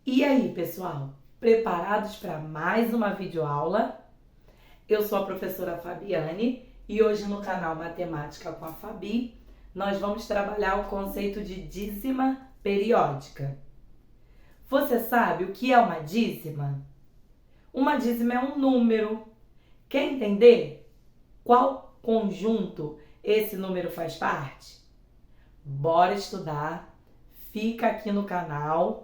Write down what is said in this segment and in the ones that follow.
E aí, pessoal? Preparados para mais uma videoaula? Eu sou a professora Fabiane e hoje no canal Matemática com a Fabi nós vamos trabalhar o conceito de dízima periódica. Você sabe o que é uma dízima? Uma dízima é um número. Quer entender qual conjunto esse número faz parte? Bora estudar, fica aqui no canal,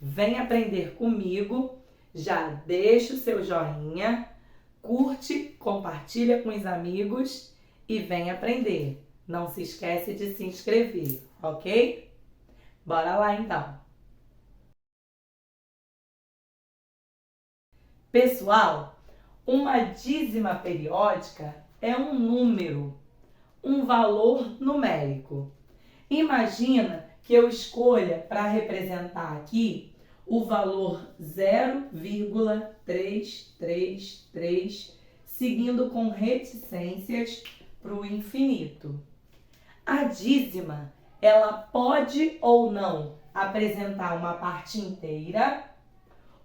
vem aprender comigo, já deixa o seu joinha, curte, compartilha com os amigos e vem aprender. Não se esquece de se inscrever, ok? Bora lá então! Pessoal, uma dízima periódica é um número, um valor numérico. Imagina que eu escolha para representar aqui o valor 0,333, seguindo com reticências para o infinito. A dízima, ela pode ou não apresentar uma parte inteira,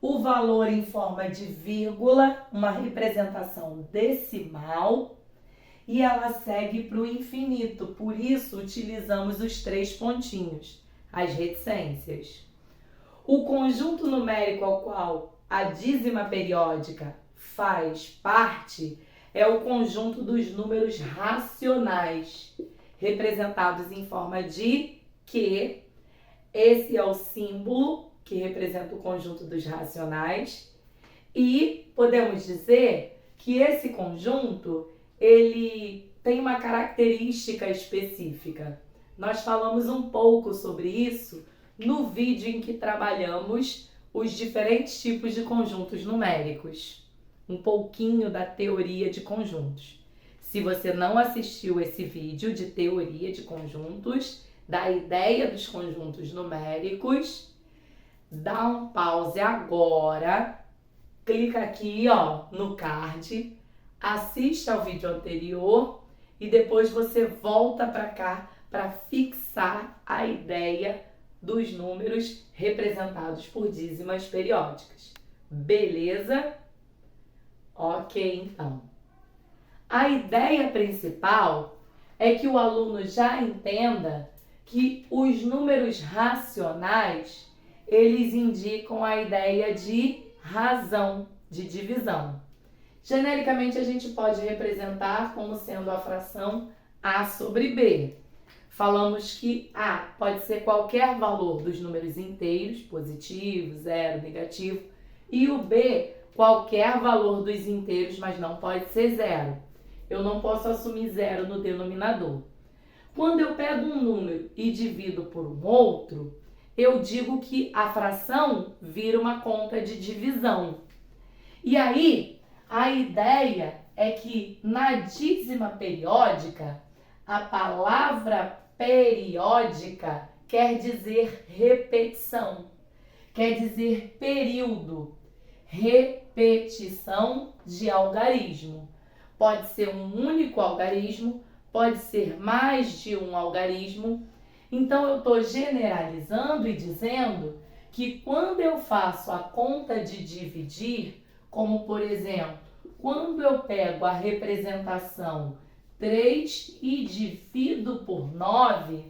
o valor em forma de vírgula, uma representação decimal, e ela segue para o infinito. Por isso, utilizamos os 3 pontinhos, as reticências. O conjunto numérico ao qual a dízima periódica faz parte é o conjunto dos números racionais, representados em forma de Q. Esse é o símbolo que representa o conjunto dos racionais. E podemos dizer que esse conjunto ele tem uma característica específica. Nós falamos um pouco sobre isso no vídeo em que trabalhamos os diferentes tipos de conjuntos numéricos. Um pouquinho da teoria de conjuntos. Se você não assistiu esse vídeo de teoria de conjuntos, da ideia dos conjuntos numéricos, dá um pause agora, clica aqui no card, assista ao vídeo anterior e depois você volta para cá para fixar a ideia dos números representados por dízimas periódicas. Beleza? Ok, então. A ideia principal é que o aluno já entenda que os números racionais, eles indicam a ideia de razão, de divisão. Genericamente, a gente pode representar como sendo a fração A sobre B. Falamos que A pode ser qualquer valor dos números inteiros, positivo, zero, negativo, e o B, qualquer valor dos inteiros, mas não pode ser zero. Eu não posso assumir zero no denominador. Quando eu pego um número e divido por um outro, eu digo que a fração vira uma conta de divisão. E aí, a ideia é que na dízima periódica, a palavra periódica quer dizer repetição, quer dizer período, repetição de algarismo. Pode ser um único algarismo, pode ser mais de um algarismo. Então, eu estou generalizando e dizendo que quando eu faço a conta de dividir, como por exemplo, quando eu pego a representação 3 e divido por 9,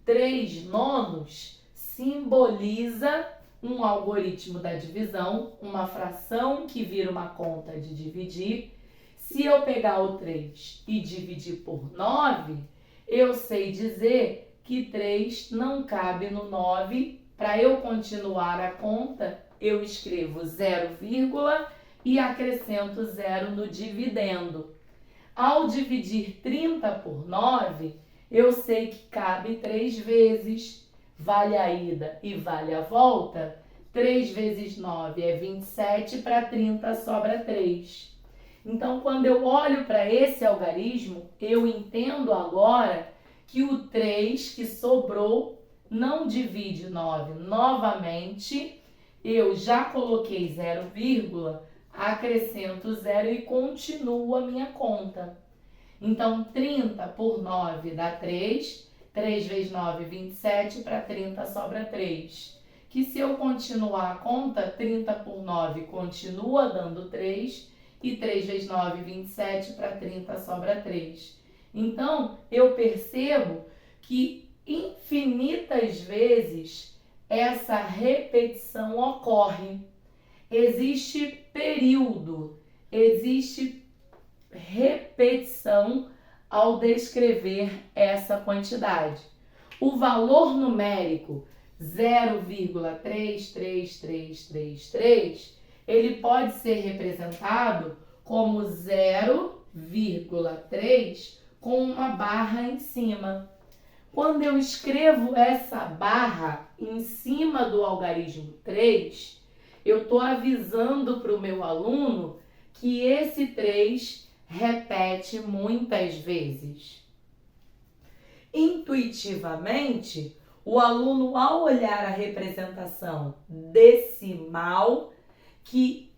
3 nonos simboliza um algoritmo da divisão, uma fração que vira uma conta de dividir. Se eu pegar o 3 e dividir por 9, eu sei dizer que 3 não cabe no 9. Para eu continuar a conta, eu escrevo 0, e acrescento 0 no dividendo. Ao dividir 30 por 9, eu sei que cabe 3 vezes. Vale a ida e vale a volta. 3 vezes 9 é 27, para 30 sobra 3. Então, quando eu olho para esse algarismo, eu entendo agora que o 3 que sobrou não divide 9 novamente. Eu já coloquei 0, acrescento 0 e continuo a minha conta. Então, 30 por 9 dá 3. 3 vezes 9, 27, para 30 sobra 3. que se eu continuar a conta, 30 por 9 continua dando 3, e 3 vezes 9, 27, para 30 sobra 3. Então, eu percebo que infinitas vezes essa repetição ocorre. Existe período, existe repetição ao descrever essa quantidade. O valor numérico 0,33333, ele pode ser representado como 0,3 com uma barra em cima. Quando eu escrevo essa barra em cima do algarismo 3, eu estou avisando para o meu aluno que esse 3 repete muitas vezes. Intuitivamente, o aluno, ao olhar a representação decimal, que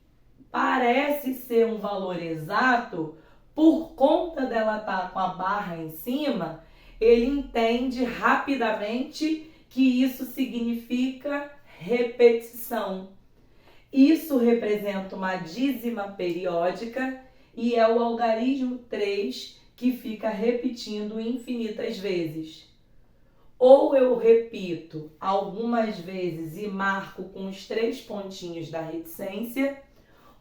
parece ser um valor exato, por conta dela estar com a barra em cima, ele entende rapidamente que isso significa repetição. Isso representa uma dízima periódica e é o algarismo 3 que fica repetindo infinitas vezes. Ou eu repito algumas vezes e marco com os 3 pontinhos da reticência,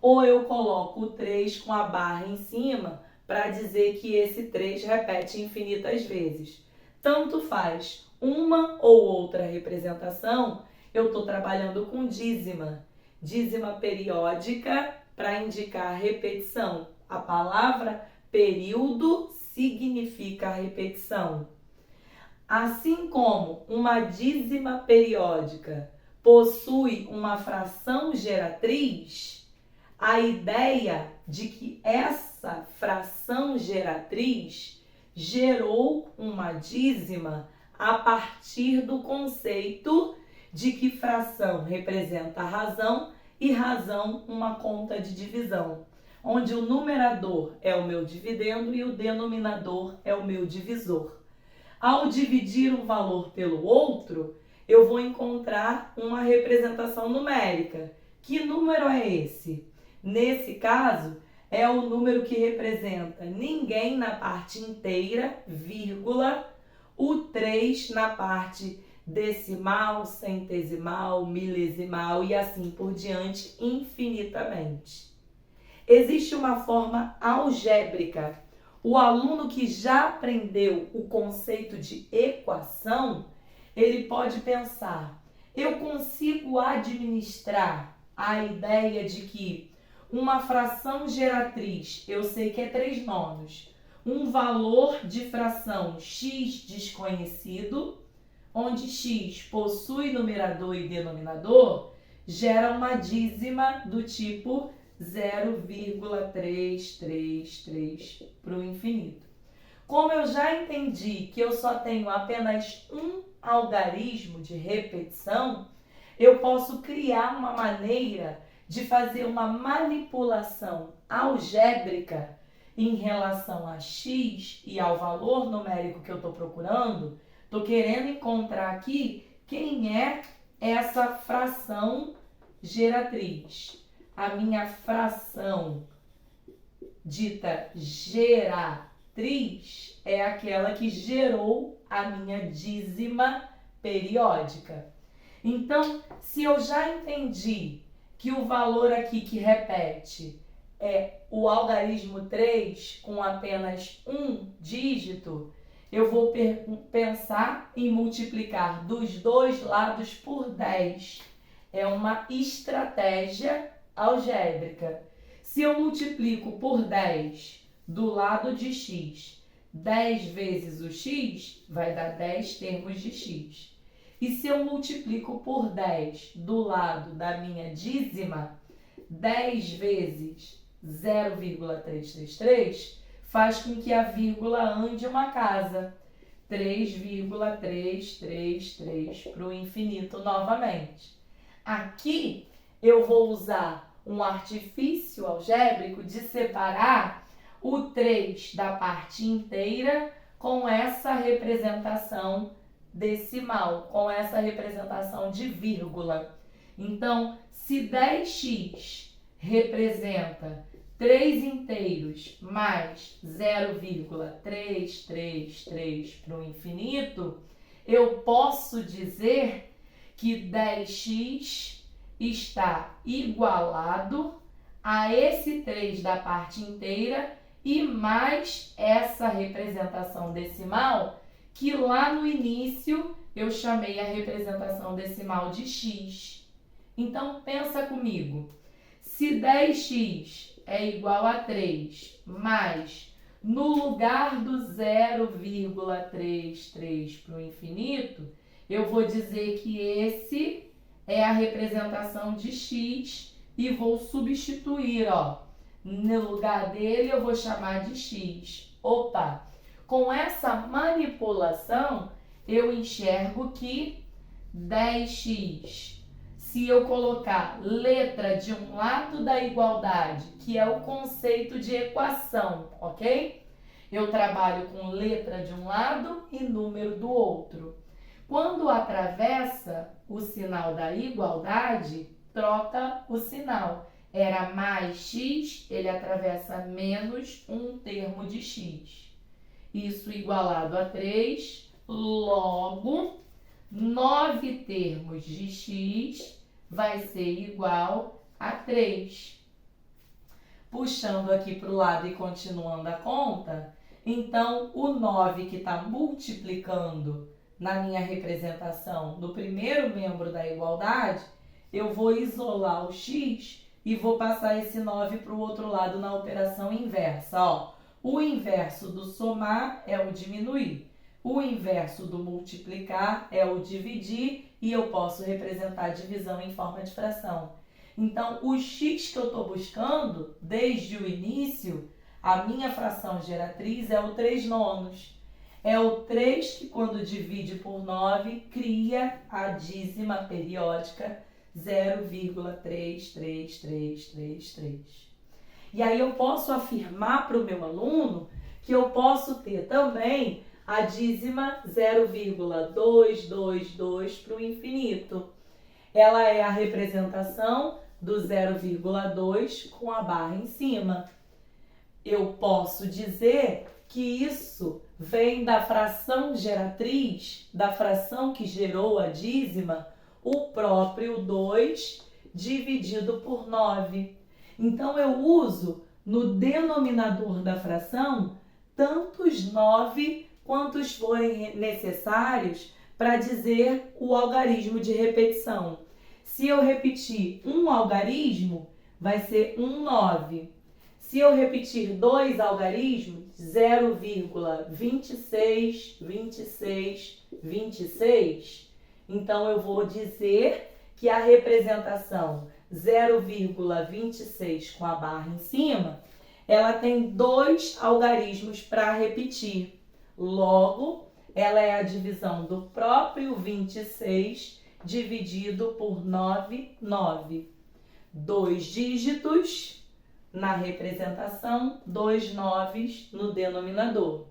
ou eu coloco o 3 com a barra em cima para dizer que esse 3 repete infinitas vezes. Tanto faz uma ou outra representação, eu estou trabalhando com dízima. Dízima periódica para indicar repetição. A palavra período significa repetição. Assim como uma dízima periódica possui uma fração geratriz, a ideia de que essa fração geratriz gerou uma dízima a partir do conceito de que fração representa razão e razão uma conta de divisão, onde o numerador é o meu dividendo e o denominador é o meu divisor. Ao dividir um valor pelo outro, eu vou encontrar uma representação numérica. Que número é esse? Nesse caso, é o número que representa ninguém na parte inteira, vírgula, o 3 na parte decimal, centesimal, milesimal e assim por diante, infinitamente. Existe uma forma algébrica. O aluno que já aprendeu o conceito de equação, ele pode pensar, eu consigo administrar a ideia de que uma fração geratriz, eu sei que é 3 nonos, um valor de fração x desconhecido, onde x possui numerador e denominador, gera uma dízima do tipo 0,333 para o infinito. Como eu já entendi que eu só tenho apenas um algarismo de repetição, eu posso criar uma maneira de fazer uma manipulação algébrica em relação a x e ao valor numérico que eu estou procurando. Estou querendo encontrar aqui quem é essa fração geratriz. A minha fração dita geratriz é aquela que gerou a minha dízima periódica. Então, se eu já entendi que o valor aqui que repete é o algarismo 3 com apenas um dígito, eu vou pensar em multiplicar dos dois lados por 10. É uma estratégia algébrica. Se eu multiplico por 10 do lado de x, 10 vezes o x vai dar 10 termos de x. E se eu multiplico por 10 do lado da minha dízima, 10 vezes 0,333 faz com que a vírgula ande uma casa. 3,333 para o infinito novamente. Aqui eu vou usar um artifício algébrico de separar o 3 da parte inteira com essa representação decimal, com essa representação de vírgula. Então, se 10x representa 3 inteiros mais 0,333 para o infinito, eu posso dizer que 10x está igualado a esse 3 da parte inteira e mais essa representação decimal, que lá no início eu chamei a representação decimal de x. Então, pensa comigo. Se 10x é igual a 3, mas no lugar do 0,33 para o infinito, eu vou dizer que esse é a representação de x e vou substituir, ó. No lugar dele eu vou chamar de x. Opa! Com essa manipulação, eu enxergo que 10x, se eu colocar letra de um lado da igualdade, que é o conceito de equação, ok? Eu trabalho com letra de um lado e número do outro. Quando atravessa o sinal da igualdade, troca o sinal. Era mais x, ele atravessa menos um termo de x. Isso igualado a 3, logo 9 termos de x vai ser igual a 3. Puxando aqui para o lado e continuando a conta, então o 9 que está multiplicando na minha representação do primeiro membro da igualdade, eu vou isolar o x e vou passar esse 9 para o outro lado na operação inversa. Ó, o inverso do somar é o diminuir. O inverso do multiplicar é o dividir e eu posso representar a divisão em forma de fração. Então, o x que eu estou buscando, desde o início, a minha fração geratriz é o 3/9. É o 3 que, quando divide por 9, cria a dízima periódica 0,33333. E aí eu posso afirmar para o meu aluno que eu posso ter também a dízima 0,222 para o infinito. Ela é a representação do 0,2 com a barra em cima. Eu posso dizer que isso vem da fração geratriz, da fração que gerou a dízima, o próprio 2 dividido por 9. Então, eu uso no denominador da fração tantos 9 quantos forem necessários para dizer o algarismo de repetição. Se eu repetir um algarismo, vai ser 9. Se eu repetir 2 algarismos, 0,26, 26, 26, então eu vou dizer que a representação 0,26 com a barra em cima, ela tem 2 algarismos para repetir. Logo, ela é a divisão do próprio 26 dividido por 9. 2 dígitos na representação, 2 noves no denominador.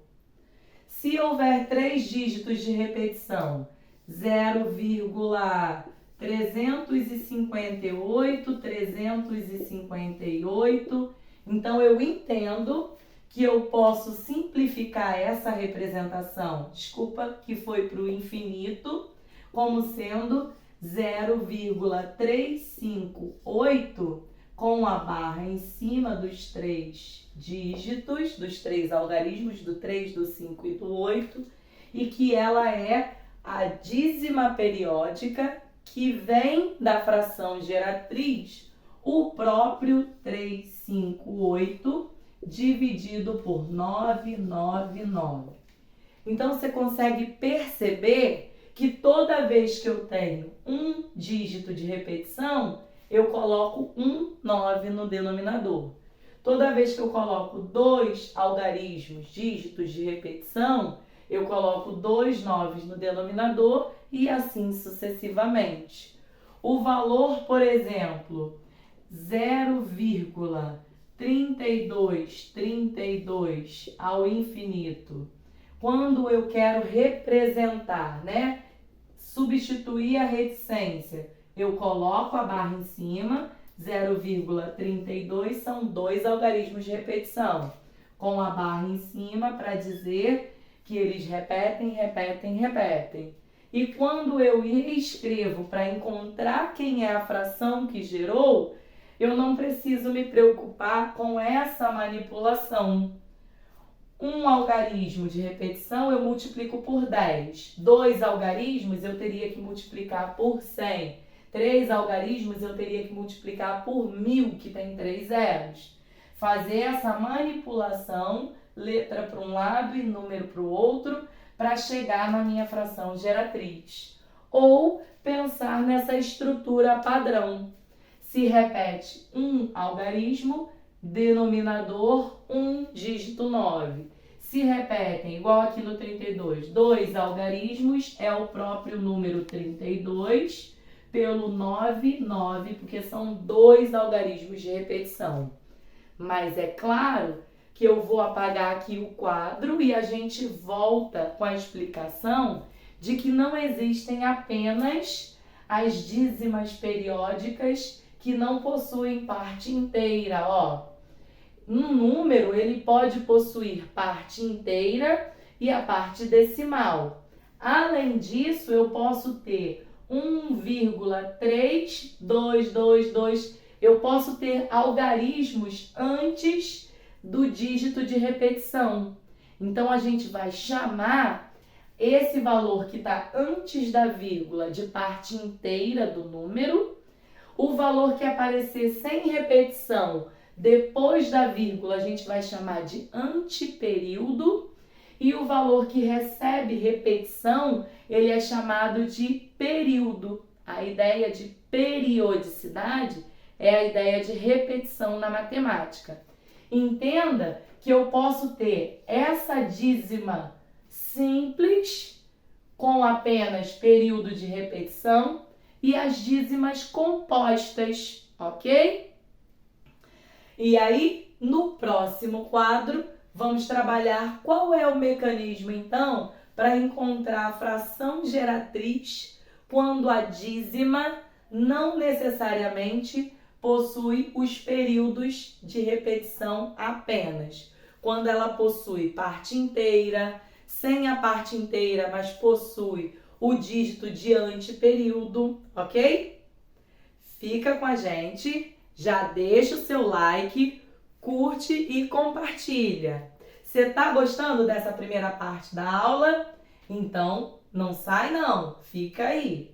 Se houver 3 dígitos de repetição, 0,358, 358, então eu entendo que eu posso simplificar essa representação, que foi para o infinito, como sendo 0,358 com a barra em cima dos 3 dígitos, dos 3 algarismos, do 3, do 5 e do 8, e que ela é a dízima periódica que vem da fração geratriz, o próprio 358 dividido por 999. Então, você consegue perceber que toda vez que eu tenho um dígito de repetição, eu coloco um 9 no denominador. Toda vez que eu coloco 2 algarismos, dígitos de repetição, eu coloco 2 9 no denominador e assim sucessivamente. O valor, por exemplo, 0,3232 ao infinito, quando eu quero representar, né? Substituir a reticência, eu coloco a barra em cima, 0,32 são 2 algarismos de repetição, com a barra em cima para dizer que eles repetem, repetem, repetem. E quando eu escrevo para encontrar quem é a fração que gerou, eu não preciso me preocupar com essa manipulação. Um algarismo de repetição eu multiplico por 10. 2 algarismos eu teria que multiplicar por 100. 3 algarismos eu teria que multiplicar por 1000, que tem 3 zeros. Fazer essa manipulação, letra para um lado e número para o outro, para chegar na minha fração geratriz. Ou pensar nessa estrutura padrão. Se repete um algarismo, denominador 1 dígito 9. Se repetem, igual aqui no 32, 2 algarismos, é o próprio número 32 pelo 9, 9, porque são 2 algarismos de repetição. Mas é claro que eu vou apagar aqui o quadro e a gente volta com a explicação de que não existem apenas as dízimas periódicas que não possuem parte inteira, ó. Um número, ele pode possuir parte inteira e a parte decimal. Além disso, eu posso ter 1,3222. Eu posso ter algarismos antes do dígito de repetição. Então, a gente vai chamar esse valor que está antes da vírgula de parte inteira do número. O valor que aparecer sem repetição depois da vírgula a gente vai chamar de antiperíodo. E o valor que recebe repetição, ele é chamado de período. A ideia de periodicidade é a ideia de repetição na matemática. Entenda que eu posso ter essa dízima simples, com apenas período de repetição, e as dízimas compostas, ok? E aí, no próximo quadro, vamos trabalhar qual é o mecanismo, então, para encontrar a fração geratriz quando a dízima não necessariamente possui os períodos de repetição apenas. Quando ela possui parte inteira, sem a parte inteira, mas possui o dígito de anteperíodo, ok? Fica com a gente, já deixa o seu like, curte e compartilha. Você tá gostando dessa primeira parte da aula? Então, não sai não, fica aí.